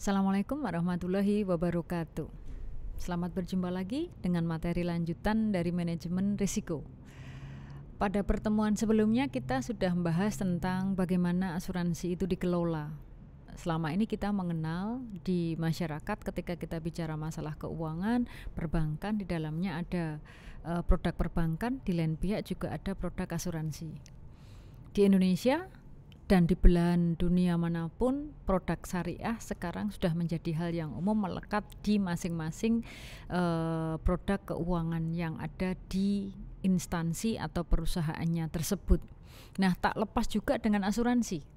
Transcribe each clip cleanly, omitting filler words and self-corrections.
Assalamualaikum warahmatullahi wabarakatuh. Selamat berjumpa lagi dengan materi lanjutan dari manajemen risiko. Pada pertemuan sebelumnya kita sudah membahas tentang bagaimana asuransi itu dikelola. Selama ini kita mengenal di masyarakat ketika kita bicara masalah keuangan, perbankan, di dalamnya ada produk perbankan, di lain pihak juga ada produk asuransi. Di Indonesia dan di belahan dunia manapun, produk syariah sekarang sudah menjadi hal yang umum melekat di masing-masing produk keuangan yang ada di instansi atau perusahaannya tersebut. Nah, tak lepas juga dengan asuransi.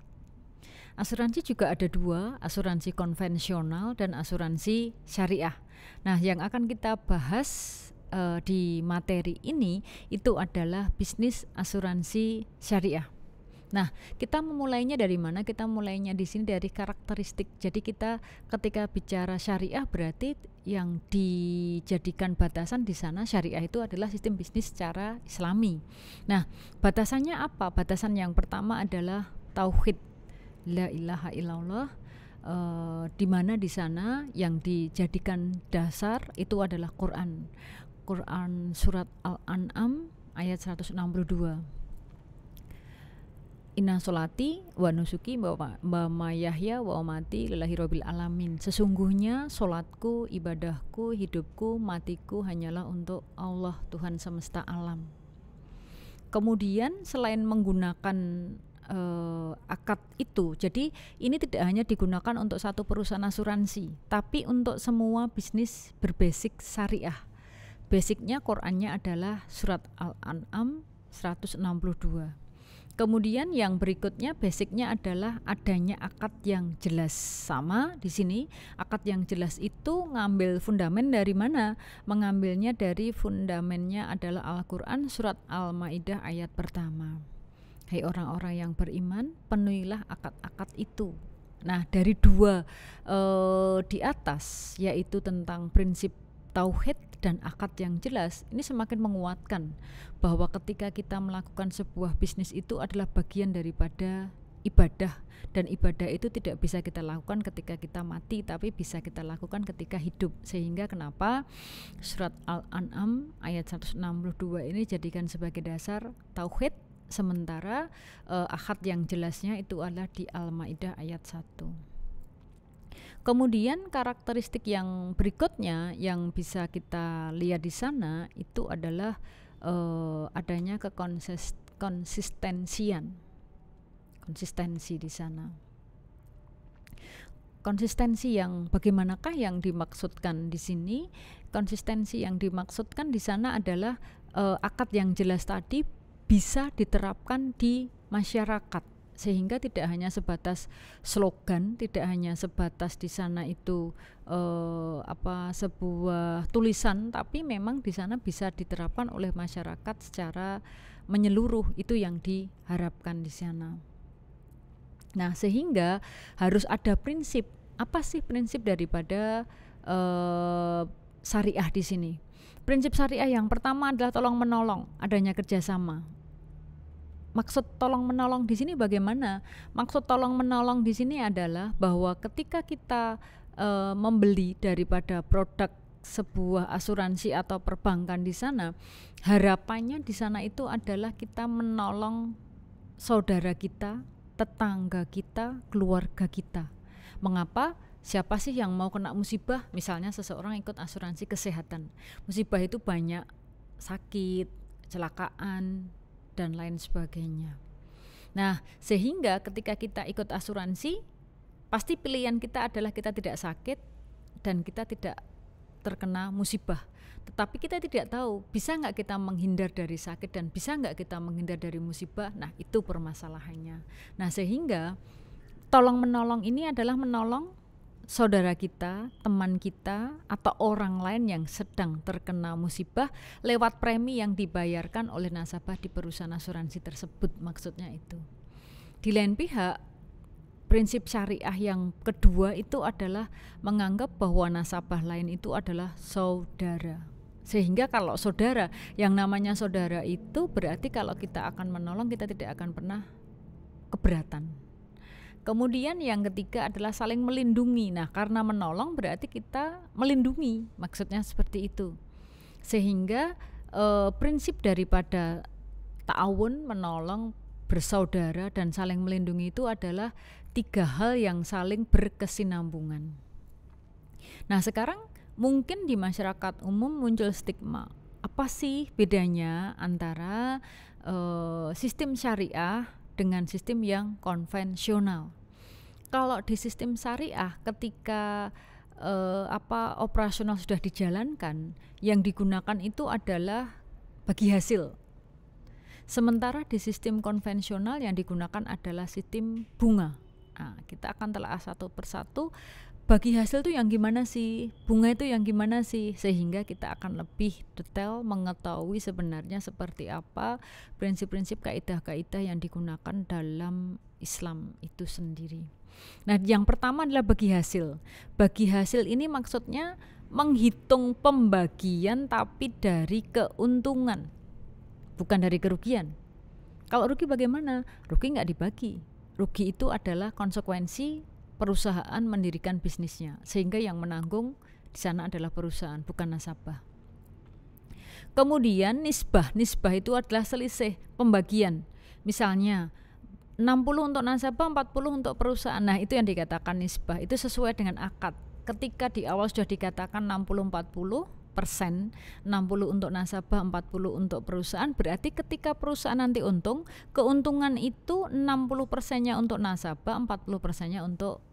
Asuransi juga ada dua, asuransi konvensional dan asuransi syariah. Nah, yang akan kita bahas di materi ini itu adalah bisnis asuransi syariah. Nah, kita memulainya dari mana? Kita mulainya di sini dari karakteristik. Jadi kita ketika bicara syariah berarti yang dijadikan batasan di sana syariah itu adalah sistem bisnis secara Islami. Nah, batasannya apa? Batasan yang pertama adalah tauhid, la ilaha illallah. Di mana di sana yang dijadikan dasar itu adalah Quran. Quran surat Al-An'am ayat 162. Inna sholati wa nusuki wa mayahya wa mati lillahi rabbil alamin. Sesungguhnya solatku, ibadahku, hidupku, matiku hanyalah untuk Allah, Tuhan semesta alam. Kemudian selain menggunakan akad itu, jadi ini tidak hanya digunakan untuk satu perusahaan asuransi, tapi untuk semua bisnis berbasic syariah. Basicnya Qurannya adalah surat Al-An'am 162. Kemudian yang berikutnya basicnya adalah adanya akad yang jelas. Sama di sini, akad yang jelas itu ngambil fundamen dari mana? Mengambilnya dari fundamennya adalah Al-Quran surat Al-Maidah ayat pertama. Hai orang-orang yang beriman, penuhilah akad-akad itu. Nah, dari dua di atas, yaitu tentang prinsip tauhid dan akad yang jelas, ini semakin menguatkan bahwa ketika kita melakukan sebuah bisnis itu adalah bagian daripada ibadah, dan ibadah itu tidak bisa kita lakukan ketika kita mati, tapi bisa kita lakukan ketika hidup. Sehingga kenapa surat Al-An'am ayat 162 ini jadikan sebagai dasar tauhid, sementara akad yang jelasnya itu adalah di Al-Maidah ayat 1. Kemudian karakteristik yang berikutnya yang bisa kita lihat di sana itu adalah adanya konsistensi di sana. Konsistensi yang bagaimanakah yang dimaksudkan di sini? Konsistensi yang dimaksudkan di sana adalah akad yang jelas tadi bisa diterapkan di masyarakat, sehingga tidak hanya sebatas slogan, tidak hanya sebatas di sana itu sebuah tulisan, tapi memang di sana bisa diterapkan oleh masyarakat secara menyeluruh. Itu yang diharapkan di sana. Nah, sehingga harus ada prinsip. Apa sih prinsip daripada syariah di sini? Prinsip syariah yang pertama adalah tolong menolong, adanya kerjasama. Maksud tolong menolong di sini bagaimana? Maksud tolong menolong di sini adalah bahwa ketika kita membeli daripada produk sebuah asuransi atau perbankan di sana, harapannya di sana itu adalah kita menolong saudara kita, tetangga kita, keluarga kita. Mengapa? Siapa sih yang mau kena musibah? Misalnya seseorang ikut asuransi kesehatan. Musibah itu banyak, sakit, kecelakaan, dan lain sebagainya. Nah, sehingga ketika kita ikut asuransi, pasti pilihan kita adalah kita tidak sakit dan kita tidak terkena musibah. Tetapi kita tidak tahu, bisa nggak kita menghindar dari sakit dan bisa nggak kita menghindar dari musibah. Nah, itu permasalahannya. Nah, sehingga tolong menolong ini adalah menolong saudara kita, teman kita, atau orang lain yang sedang terkena musibah lewat premi yang dibayarkan oleh nasabah di perusahaan asuransi tersebut, maksudnya itu. Di lain pihak, prinsip syariah yang kedua itu adalah menganggap bahwa nasabah lain itu adalah saudara. Sehingga kalau saudara, yang namanya saudara itu berarti kalau kita akan menolong, kita tidak akan pernah keberatan. Kemudian yang ketiga adalah saling melindungi. Nah, karena menolong berarti kita melindungi, maksudnya seperti itu. Sehingga prinsip daripada ta'awun, menolong, bersaudara, dan saling melindungi itu adalah 3 hal yang saling berkesinambungan. Nah, sekarang mungkin di masyarakat umum muncul stigma. Apa sih bedanya antara sistem syariah dengan sistem yang konvensional? Kalau di sistem syariah, ketika operasional sudah dijalankan, yang digunakan itu adalah bagi hasil. Sementara di sistem konvensional yang digunakan adalah sistem bunga. Nah, kita akan telah satu persatu, bagi hasil itu yang gimana sih, bunga itu yang gimana sih, sehingga kita akan lebih detail mengetahui sebenarnya seperti apa prinsip-prinsip kaidah-kaidah yang digunakan dalam Islam itu sendiri. Nah, yang pertama adalah bagi hasil. Bagi hasil ini maksudnya menghitung pembagian tapi dari keuntungan, bukan dari kerugian. Kalau rugi bagaimana? Rugi nggak dibagi. Rugi itu adalah konsekuensi perusahaan mendirikan bisnisnya, sehingga yang menanggung di sana adalah perusahaan, bukan nasabah. Kemudian nisbah itu adalah selisih pembagian. Misalnya 60 untuk nasabah, 40 untuk perusahaan. Nah, itu yang dikatakan nisbah. Itu sesuai dengan akad. Ketika di awal sudah dikatakan 60-40%, 60 untuk nasabah, 40 untuk perusahaan, berarti ketika perusahaan nanti untung, keuntungan itu 60%-nya untuk nasabah, 40%-nya untuk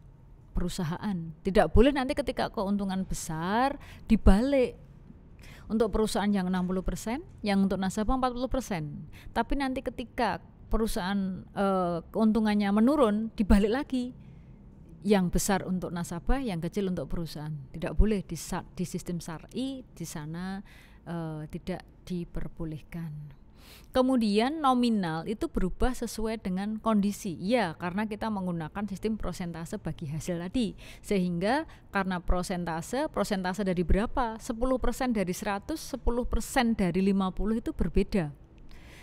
perusahaan. Tidak boleh nanti ketika keuntungan besar dibalik. Untuk perusahaan yang 60%, yang untuk nasabah 40%. Tapi nanti ketika perusahaan keuntungannya menurun, dibalik lagi. Yang besar untuk nasabah, yang kecil untuk perusahaan. Tidak boleh di sistem syar'i, di sana tidak diperbolehkan. Kemudian nominal itu berubah sesuai dengan kondisi. Ya, karena kita menggunakan sistem prosentase bagi hasil tadi. Sehingga karena prosentase dari berapa? 10% dari 100, 10% dari 50 itu berbeda.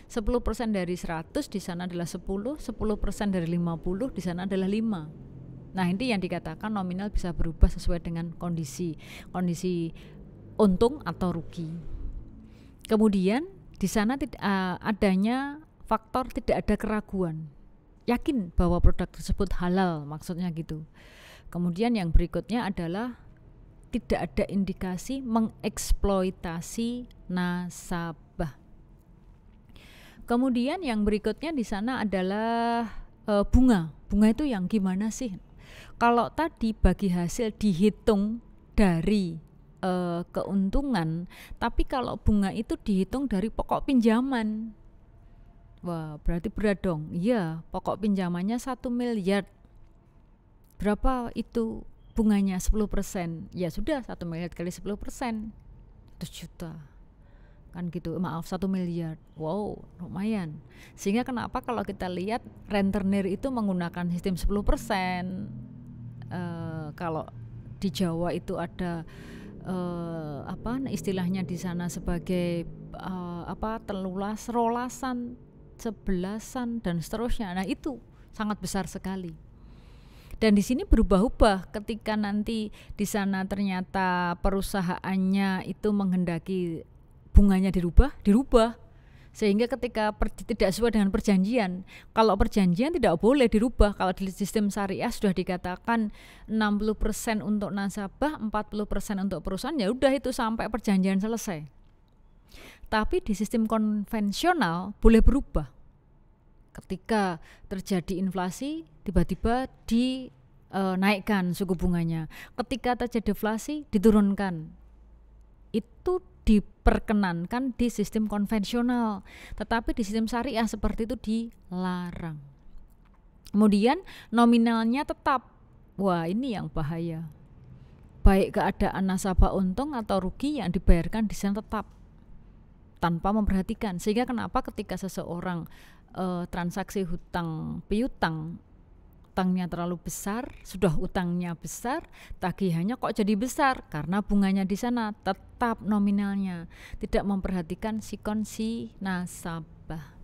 10% dari 100 di sana adalah 10, 10% dari 50 di sana adalah 5. Nah, ini yang dikatakan nominal bisa berubah sesuai dengan kondisi untung atau rugi. Kemudian di sana adanya faktor tidak ada keraguan, yakin bahwa produk tersebut halal, maksudnya gitu. Kemudian yang berikutnya adalah tidak ada indikasi mengeksploitasi nasabah. Kemudian yang berikutnya di sana adalah bunga. Bunga itu yang gimana sih? Kalau tadi bagi hasil dihitung dari keuntungan, tapi kalau bunga itu dihitung dari pokok pinjaman. Wah, berarti berat dong. Iya, pokok pinjamannya 1 miliar. Berapa itu bunganya? 10%. Ya sudah, 1 miliar kali 10%. 100 juta. Kan gitu, maaf 1 miliar. Wow, lumayan. Sehingga kenapa kalau kita lihat rentenir itu menggunakan sistem 10%. Kalau di Jawa itu ada istilahnya di sana sebagai telulas, rolasan, 11-an dan seterusnya. Nah, itu sangat besar sekali. Dan di sini berubah-ubah ketika nanti di sana ternyata perusahaannya itu menghendaki bunganya dirubah. Sehingga ketika tidak sesuai dengan perjanjian, kalau perjanjian tidak boleh dirubah. Kalau di sistem syariah sudah dikatakan 60% untuk nasabah, 40% untuk perusahaan, ya udah itu sampai perjanjian selesai. Tapi di sistem konvensional boleh berubah. Ketika terjadi inflasi, tiba-tiba dinaikkan suku bunganya. Ketika terjadi deflasi, diturunkan. Itu diperkenankan di sistem konvensional, tetapi di sistem syariah seperti itu dilarang. Kemudian nominalnya tetap. Wah, ini yang bahaya. Baik keadaan nasabah untung atau rugi, yang dibayarkan di sana tetap tanpa memperhatikan. Sehingga kenapa ketika seseorang transaksi hutang piutang, utangnya terlalu besar, sudah utangnya besar, tagihannya kok jadi besar? Karena bunganya di sana tetap nominalnya, tidak memperhatikan sikon si nasabah.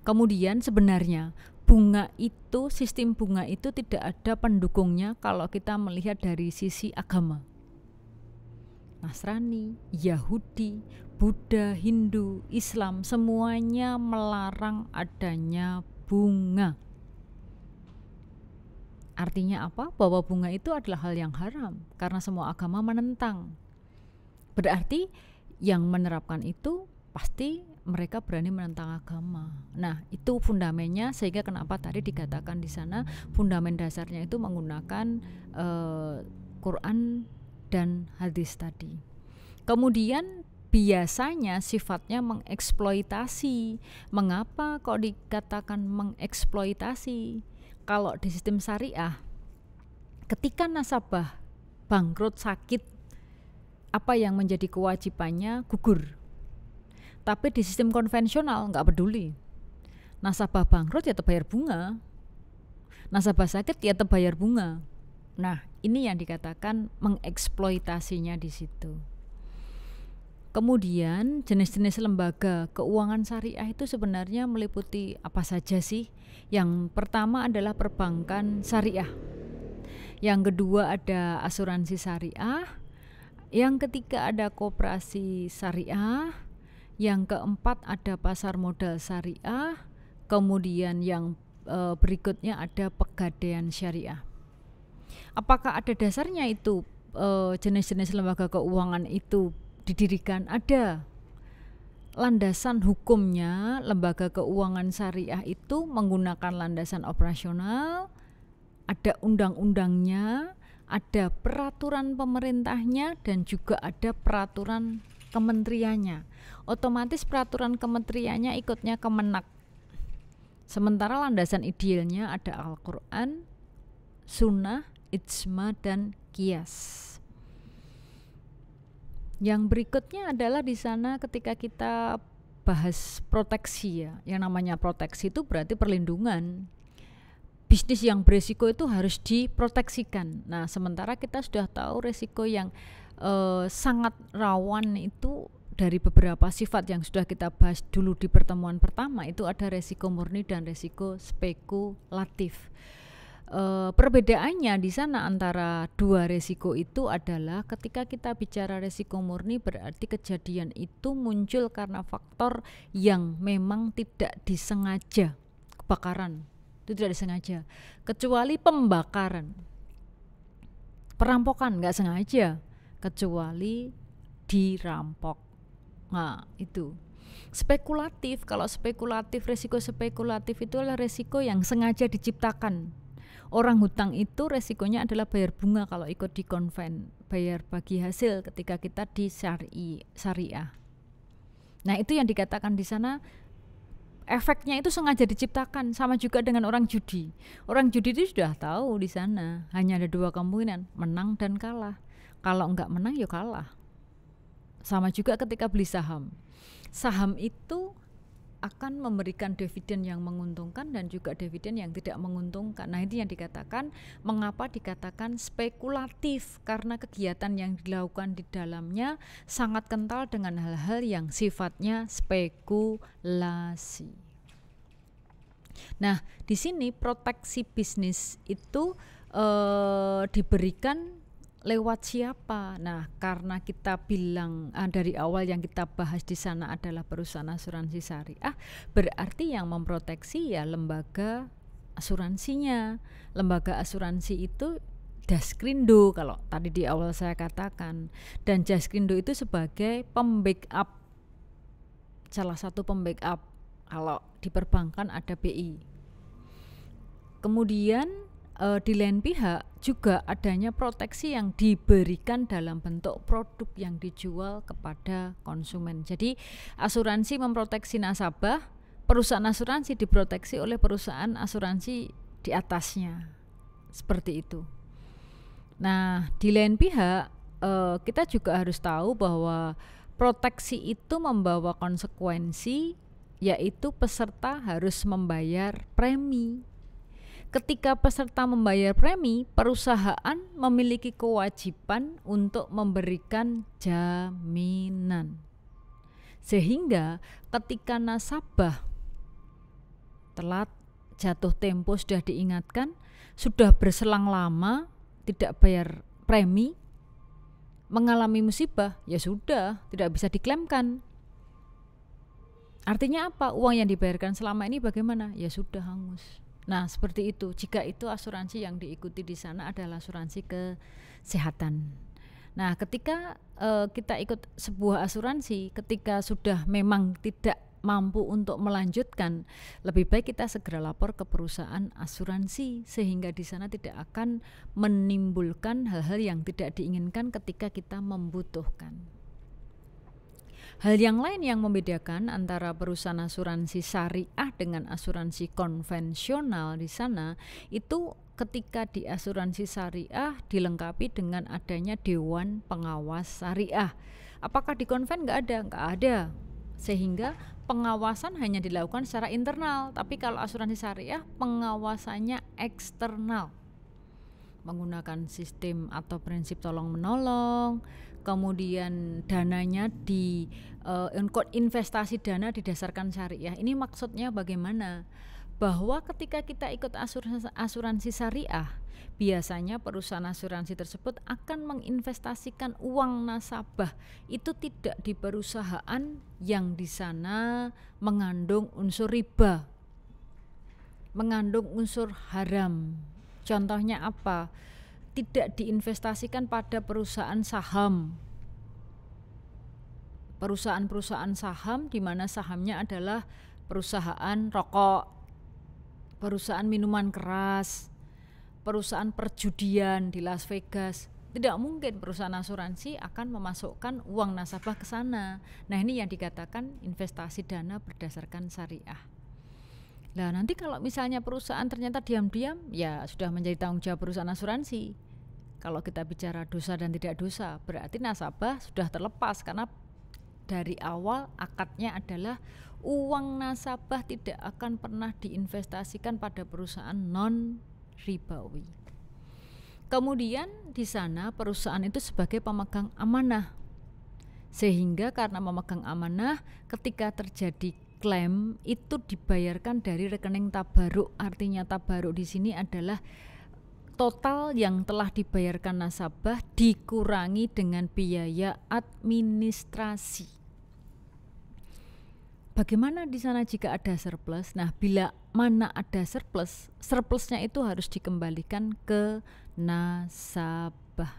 Kemudian sebenarnya bunga itu, sistem bunga itu tidak ada pendukungnya kalau kita melihat dari sisi agama. Nasrani, Yahudi, Buddha, Hindu, Islam, semuanya melarang adanya bunga. Artinya apa? Bahwa bunga itu adalah hal yang haram karena semua agama menentang. Berarti yang menerapkan itu pasti mereka berani menentang agama. Nah, itu fundamennya, sehingga kenapa tadi dikatakan di sana fundamen dasarnya itu menggunakan Quran dan hadis tadi. Kemudian biasanya sifatnya mengeksploitasi. Mengapa kok dikatakan mengeksploitasi? Kalau di sistem syariah, ketika nasabah bangkrut sakit, apa yang menjadi kewajibannya gugur. Tapi di sistem konvensional nggak peduli. Nasabah bangkrut ya terbayar bunga. Nasabah sakit ya terbayar bunga. Nah, ini yang dikatakan mengeksploitasinya di situ. Kemudian jenis-jenis lembaga keuangan syariah itu sebenarnya meliputi apa saja sih? Yang pertama adalah perbankan syariah. Yang kedua ada asuransi syariah. Yang ketiga ada koperasi syariah. Yang keempat ada pasar modal syariah. Kemudian yang berikutnya ada pegadaian syariah. Apakah ada dasarnya itu jenis-jenis lembaga keuangan itu didirikan? Ada. Landasan hukumnya lembaga keuangan syariah itu menggunakan landasan operasional, ada undang-undangnya, ada peraturan pemerintahnya, dan juga ada peraturan kementeriannya. Otomatis peraturan kementeriannya ikutnya Kemenak. Sementara landasan idealnya ada Al-Quran, Sunnah, Ijma, dan Qiyas. Yang berikutnya adalah di sana ketika kita bahas proteksi ya. Yang namanya proteksi itu berarti perlindungan. Bisnis yang beresiko itu harus diproteksikan. Nah, sementara kita sudah tahu resiko yang sangat rawan itu dari beberapa sifat yang sudah kita bahas dulu di pertemuan pertama, itu ada resiko murni dan resiko spekulatif. Perbedaannya di sana antara dua resiko itu adalah ketika kita bicara resiko murni berarti kejadian itu muncul karena faktor yang memang tidak disengaja. Kebakaran itu tidak disengaja, kecuali pembakaran. Perampokan nggak sengaja, kecuali dirampok. Nah, itu spekulatif. Kalau spekulatif, resiko spekulatif itu adalah resiko yang sengaja diciptakan. Orang hutang itu resikonya adalah bayar bunga kalau ikut di konven, bayar bagi hasil ketika kita di syariah. Nah, itu yang dikatakan di sana efeknya itu sengaja diciptakan. Sama juga dengan orang judi. Orang judi itu sudah tahu di sana hanya ada dua kemungkinan, menang dan kalah. Kalau enggak menang ya kalah. Sama juga ketika beli saham. Saham itu akan memberikan dividen yang menguntungkan dan juga dividen yang tidak menguntungkan. Nah, ini yang dikatakan, mengapa dikatakan spekulatif, karena kegiatan yang dilakukan di dalamnya sangat kental dengan hal-hal yang sifatnya spekulasi. Nah, di sini proteksi bisnis itu diberikan lewat siapa? Nah, karena kita bilang dari awal yang kita bahas di sana adalah perusahaan asuransi syariah, berarti yang memproteksi ya lembaga asuransinya. Lembaga asuransi itu Jaskrindo kalau tadi di awal saya katakan, dan Jaskrindo itu sebagai pembackup, salah satu pembackup. Kalau di perbankan ada BI. Kemudian di lain pihak juga adanya proteksi yang diberikan dalam bentuk produk yang dijual kepada konsumen. Jadi asuransi memproteksi nasabah, perusahaan asuransi diproteksi oleh perusahaan asuransi di atasnya. Seperti itu. Nah, di lain pihak kita juga harus tahu bahwa proteksi itu membawa konsekuensi, yaitu peserta harus membayar premi. Ketika peserta membayar premi, perusahaan memiliki kewajiban untuk memberikan jaminan. Sehingga ketika nasabah telat jatuh tempo sudah diingatkan, sudah berselang lama tidak bayar premi, mengalami musibah, ya sudah, tidak bisa diklaimkan. Artinya apa? Uang yang dibayarkan selama ini bagaimana? Ya sudah hangus. Nah, seperti itu. Jika itu asuransi yang diikuti di sana adalah asuransi kesehatan. Nah, ketika kita ikut sebuah asuransi, ketika sudah memang tidak mampu untuk melanjutkan, lebih baik kita segera lapor ke perusahaan asuransi, sehingga di sana tidak akan menimbulkan hal-hal yang tidak diinginkan ketika kita membutuhkan. Hal yang lain yang membedakan antara perusahaan asuransi syariah dengan asuransi konvensional di sana itu ketika di asuransi syariah dilengkapi dengan adanya Dewan Pengawas Syariah. Apakah di konven nggak ada? Nggak ada. Sehingga pengawasan hanya dilakukan secara internal, tapi kalau asuransi syariah pengawasannya eksternal, menggunakan sistem atau prinsip tolong-menolong. Kemudian dananya investasi dana didasarkan syariah. Ini maksudnya bagaimana? Bahwa ketika kita ikut asuransi syariah, biasanya perusahaan asuransi tersebut akan menginvestasikan uang nasabah itu tidak di perusahaan yang di sana mengandung unsur riba, mengandung unsur haram. Contohnya apa? Tidak diinvestasikan pada perusahaan saham. Perusahaan-perusahaan saham di mana sahamnya adalah perusahaan rokok, perusahaan minuman keras, perusahaan perjudian di Las Vegas. Tidak mungkin perusahaan asuransi akan memasukkan uang nasabah ke sana. Nah, ini yang dikatakan investasi dana berdasarkan syariah. Nah, nanti kalau misalnya perusahaan ternyata diam-diam, ya sudah menjadi tanggung jawab perusahaan asuransi. Kalau kita bicara dosa dan tidak dosa, berarti nasabah sudah terlepas, karena dari awal akadnya adalah uang nasabah tidak akan pernah diinvestasikan pada perusahaan non ribawi. Kemudian di sana perusahaan itu sebagai pemegang amanah, sehingga karena memegang amanah, ketika terjadi klaim itu dibayarkan dari rekening tabaruk. Artinya tabaruk di sini adalah total yang telah dibayarkan nasabah dikurangi dengan biaya administrasi. Bagaimana di sana jika ada surplus? Nah, bila mana ada surplus, surplusnya itu harus dikembalikan ke nasabah.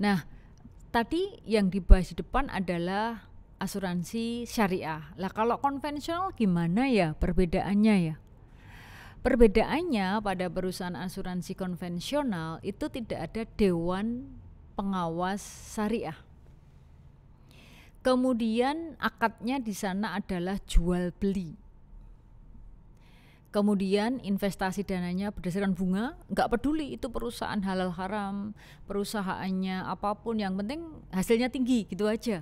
Nah, tadi yang dibahas di depan adalah asuransi syariah. Lah, kalau konvensional gimana ya perbedaannya ya? Perbedaannya pada perusahaan asuransi konvensional itu tidak ada Dewan Pengawas Syariah. Kemudian akadnya di sana adalah jual beli. Kemudian investasi dananya berdasarkan bunga, nggak peduli itu perusahaan halal haram, perusahaannya apapun, yang penting hasilnya tinggi, gitu aja.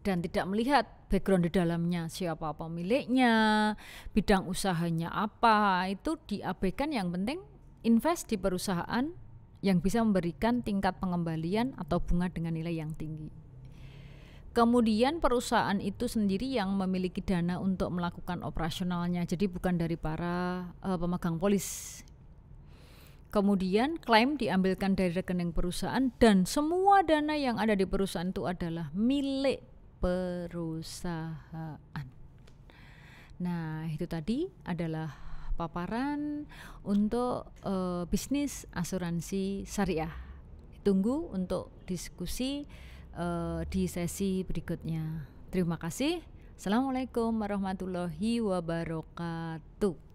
Dan tidak melihat background di dalamnya, siapa pemiliknya, bidang usahanya apa, itu diabaikan. Yang penting invest di perusahaan yang bisa memberikan tingkat pengembalian atau bunga dengan nilai yang tinggi. Kemudian perusahaan itu sendiri yang memiliki dana untuk melakukan operasionalnya, jadi bukan dari para pemegang polis. Kemudian klaim diambilkan dari rekening perusahaan, dan semua dana yang ada di perusahaan itu adalah milik perusahaan. Nah, itu tadi adalah paparan untuk bisnis asuransi syariah. Tunggu untuk diskusi di sesi berikutnya. Terima kasih. Assalamualaikum warahmatullahi wabarakatuh.